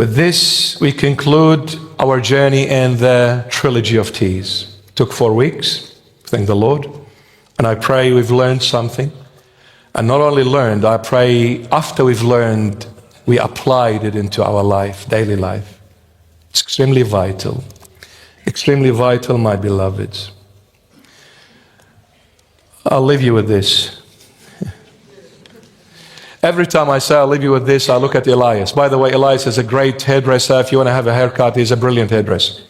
With this, we conclude our journey in the trilogy of T's. Took 4 weeks, thank the Lord. And I pray we've learned something. And not only learned, I pray after we've learned, we applied it into our life, daily life. It's extremely vital. Extremely vital, my beloveds. I'll leave you with this. Every time I say I'll leave you with this, I look at Elias. By the way, Elias is a great hairdresser. If you want to have a haircut, he's a brilliant hairdresser.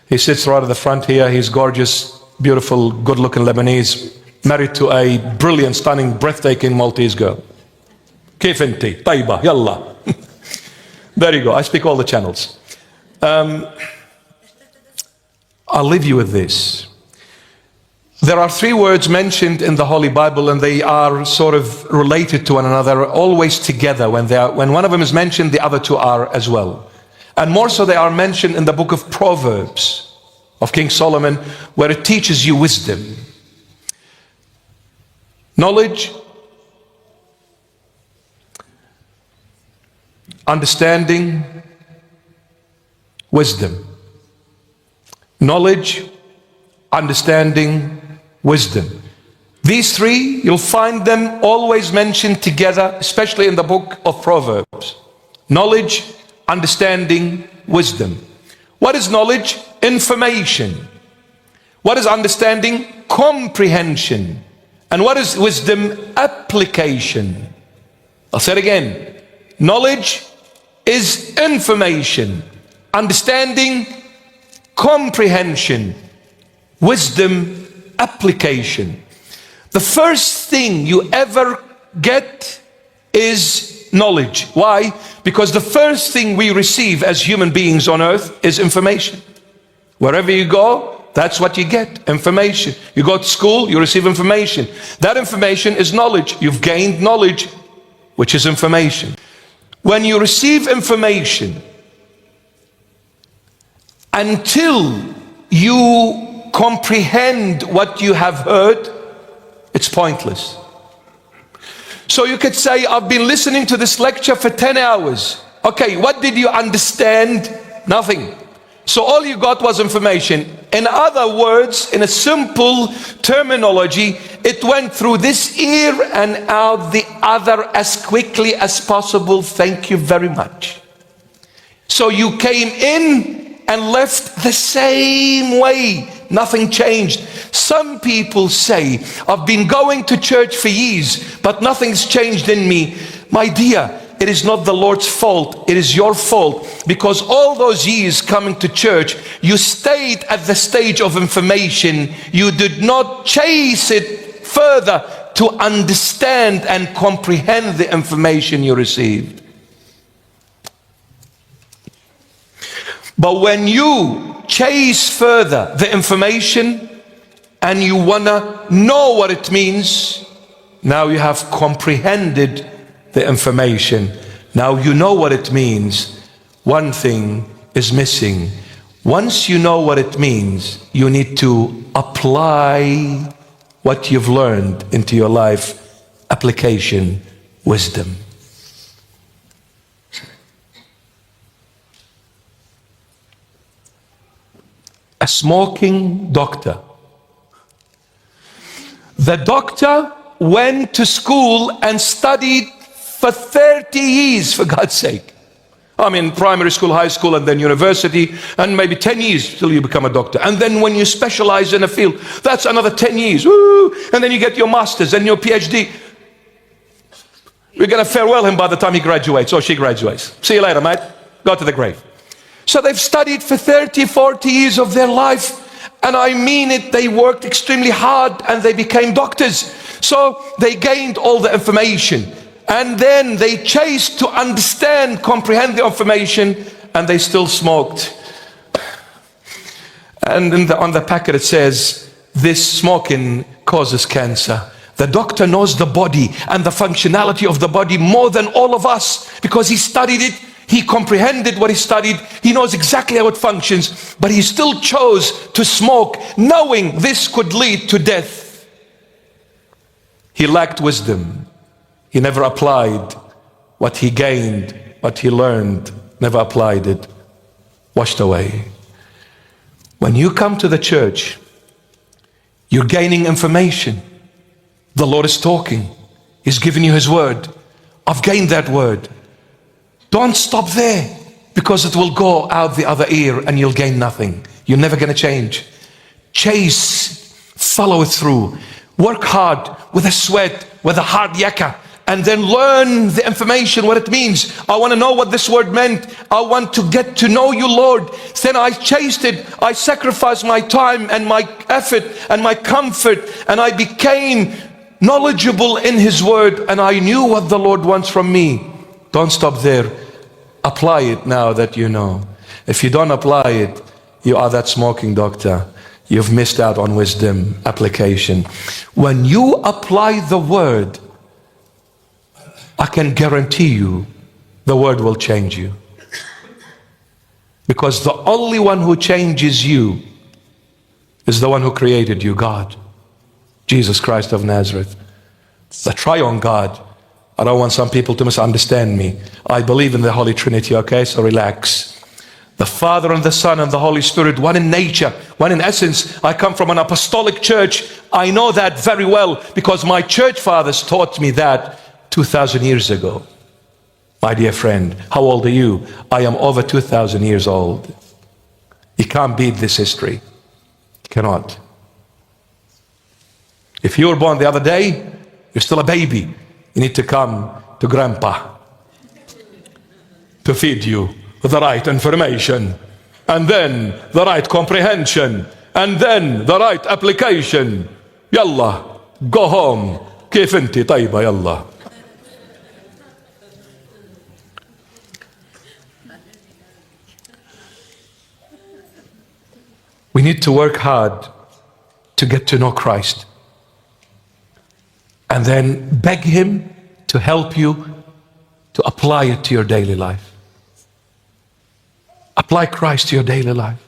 He sits right at the front here. He's gorgeous, beautiful, good-looking Lebanese, married to a brilliant, stunning, breathtaking Maltese girl. كيف انتي؟ طيبة يلا. There you go. I speak all the channels. I'll leave you with this. There are 3 words mentioned in the Holy Bible, and they are sort of related to one another, always together. When one of them is mentioned, the other 2 are as well. And more so, they are mentioned in the book of Proverbs of King Solomon, where it teaches you wisdom. Knowledge, understanding, wisdom. Knowledge, understanding, wisdom. These 3, you'll find them always mentioned together, especially in the book of Proverbs. Knowledge, understanding, wisdom. What is knowledge? Information. What is understanding? Comprehension. And what is wisdom? Application. I'll say it again. Knowledge is information. Understanding, comprehension. Wisdom, application. The first thing you ever get is knowledge. Why? Because the first thing we receive as human beings on earth is information. Wherever you go, that's what you get, information. You go to school, you receive information. That information is knowledge. You've gained knowledge, which is information. When you receive information, until you comprehend what you have heard, it's pointless. So you could say, I've been listening to this lecture for 10 hours. Okay, what did you understand? Nothing. So all you got was information. In other words, in a simple terminology, it went through this ear and out the other as quickly as possible. Thank you very much. So you came in and left the same way. Nothing changed. Some people say, I've been going to church for years, but nothing's changed in me. My dear, it is not the Lord's fault. It is your fault. Because all those years coming to church, you stayed at the stage of information. You did not chase it further to understand and comprehend the information you received. But when you chase further the information and you want to know what it means, now you have comprehended the information. Now you know what it means. One thing is missing. Once you know what it means, you need to apply what you've learned into your life. Application, wisdom. A smoking doctor. The doctor went to school and studied for 30 years, for God's sake. I mean, primary school, high school, and then university, and maybe 10 years till you become a doctor. And then when you specialize in a field, that's another 10 years. Woo! And then you get your master's and your PhD. We're going to farewell him by the time he graduates or she graduates. See you later, mate. Go to the grave. So they've studied for 30, 40 years of their life. And I mean it, they worked extremely hard and they became doctors. So they gained all the information. And then they chased to understand, comprehend the information, and they still smoked. And on the packet it says, this smoking causes cancer. The doctor knows the body and the functionality of the body more than all of us, because he studied it, he comprehended what he studied, he knows exactly how it functions, but he still chose to smoke, knowing this could lead to death. He lacked wisdom. He never applied what he gained, what he learned never applied it, washed away. When you come to the church, you're gaining information. The Lord is talking. He's giving you His word. I've gained that word. Don't stop there, because it will go out the other ear and you'll gain nothing. You're never going to change. Chase, follow it through. Work hard with a sweat, with a hard yakka, and then learn the information, what it means. I want to know what this word meant. I want to get to know you, Lord. Then I chased it. I sacrificed my time and my effort and my comfort, and I became knowledgeable in His word, and I knew what the Lord wants from me. Don't stop there. Apply it now that you know. If you don't apply it, you are that smoking doctor. You've missed out on wisdom application. When you apply the word, I can guarantee you the word will change you. Because the only one who changes you is the one who created you, God. Jesus Christ of Nazareth. The triune God. I don't want some people to misunderstand me. I believe in the Holy Trinity, okay? So relax. The Father and the Son and the Holy Spirit, one in nature, one in essence. I come from an apostolic church. I know that very well because my church fathers taught me that 2,000 years ago. My dear friend, how old are you? I am over 2,000 years old. You can't beat this history. You cannot. If you were born the other day, you're still a baby. You need to come to Grandpa to feed you with the right information, and then the right comprehension, and then the right application. Yalla, go home. كيف انتي طيبة يلا. We need to work hard to get to know Christ, and then beg Him to help you to apply it to your daily life. Apply Christ to your daily life.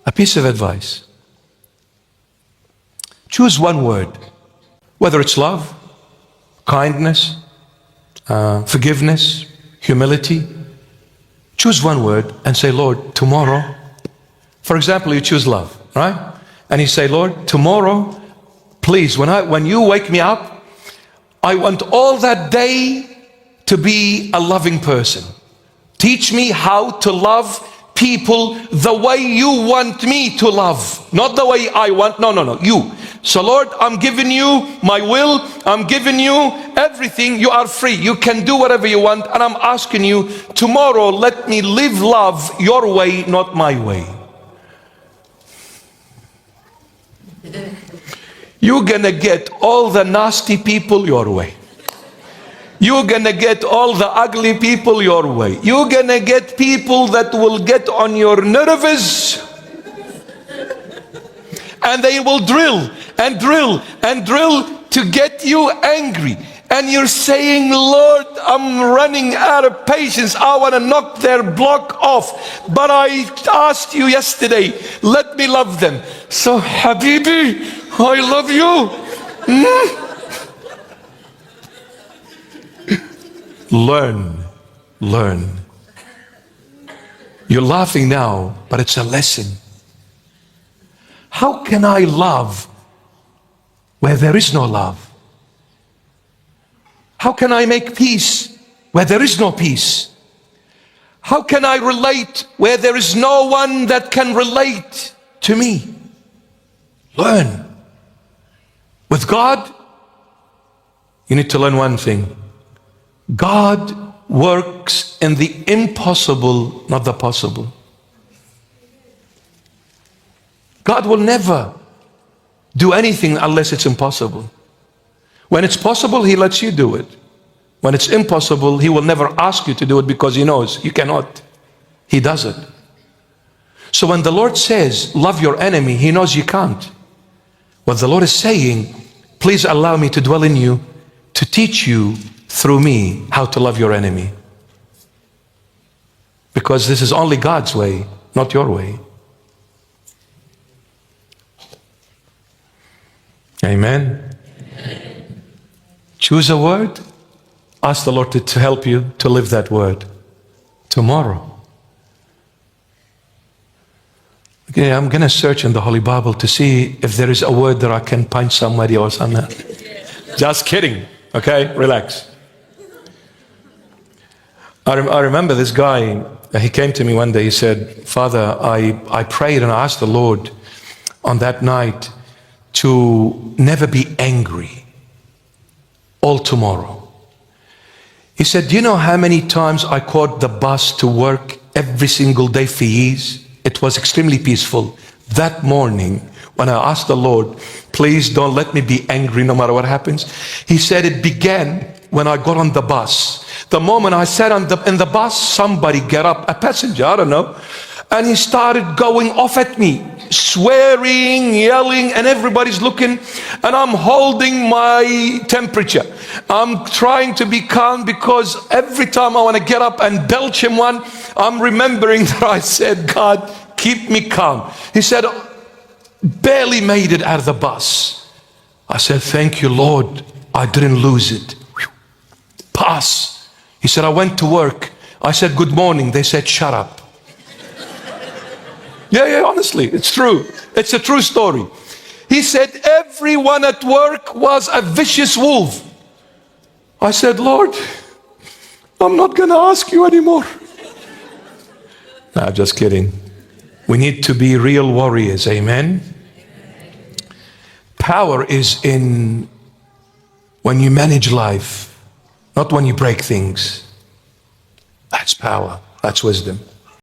A piece of advice. Choose one word, whether it's love, kindness, forgiveness, humility. Choose one word and say, Lord, tomorrow, for example, you choose love, right? And you say, Lord, tomorrow, please, when you wake me up, I want all that day to be a loving person. Teach me how to love people the way you want me to love. Not the way I want, no, you. So Lord, I'm giving you my will, I'm giving you everything. You are free, you can do whatever you want, and I'm asking you, tomorrow let me live love your way, not my way. You're gonna get all the nasty people your way. You're gonna get all the ugly people your way. You're gonna get people that will get on your nerves, and they will drill and drill and drill to get you angry. And you're saying, Lord, I'm running out of patience. I want to knock their block off. But I asked you yesterday, let me love them. So, Habibi, I love you. Learn. You're laughing now, but it's a lesson. How can I love where there is no love? How can I make peace where there is no peace? How can I relate where there is no one that can relate to me? Learn. With God, you need to learn one thing. God works in the impossible, not the possible. God will never do anything unless it's impossible. When it's possible, He lets you do it. When it's impossible, He will never ask you to do it because He knows you cannot. He does it. So when the Lord says, love your enemy, He knows you can't. What the Lord is saying, please allow me to dwell in you, to teach you through me how to love your enemy. Because this is only God's way, not your way. Amen. Choose a word Ask the Lord to help you to live that word. Tomorrow. Okay, I'm going to search in the Holy Bible to see if there is a word that I can punch somebody or something. Just kidding. Okay, relax. I remember this guy, he came to me one day, he said, Father, I prayed and I asked the Lord on that night to never be angry all tomorrow. He said, do you know how many times I caught the bus to work every single day for years? It was extremely peaceful. That morning, when I asked the Lord, please don't let me be angry no matter what happens. He said it began when I got on the bus. The moment I sat in the bus, somebody got up, a passenger, I don't know, and he started going off at me, swearing, yelling, and everybody's looking, and I'm holding my temperature. I'm trying to be calm because every time I want to get up and belch him one, I'm remembering that I said, God, keep me calm. He said, barely made it out of the bus. I said, thank you, Lord, I didn't lose it. Pass. He said, I went to work. I said, good morning. They said, shut up. Yeah, honestly, it's true. It's a true story. He said, everyone at work was a vicious wolf. I said, Lord, I'm not going to ask you anymore. No, just kidding. We need to be real warriors, amen? Power is in when you manage life, not when you break things. That's power. That's wisdom.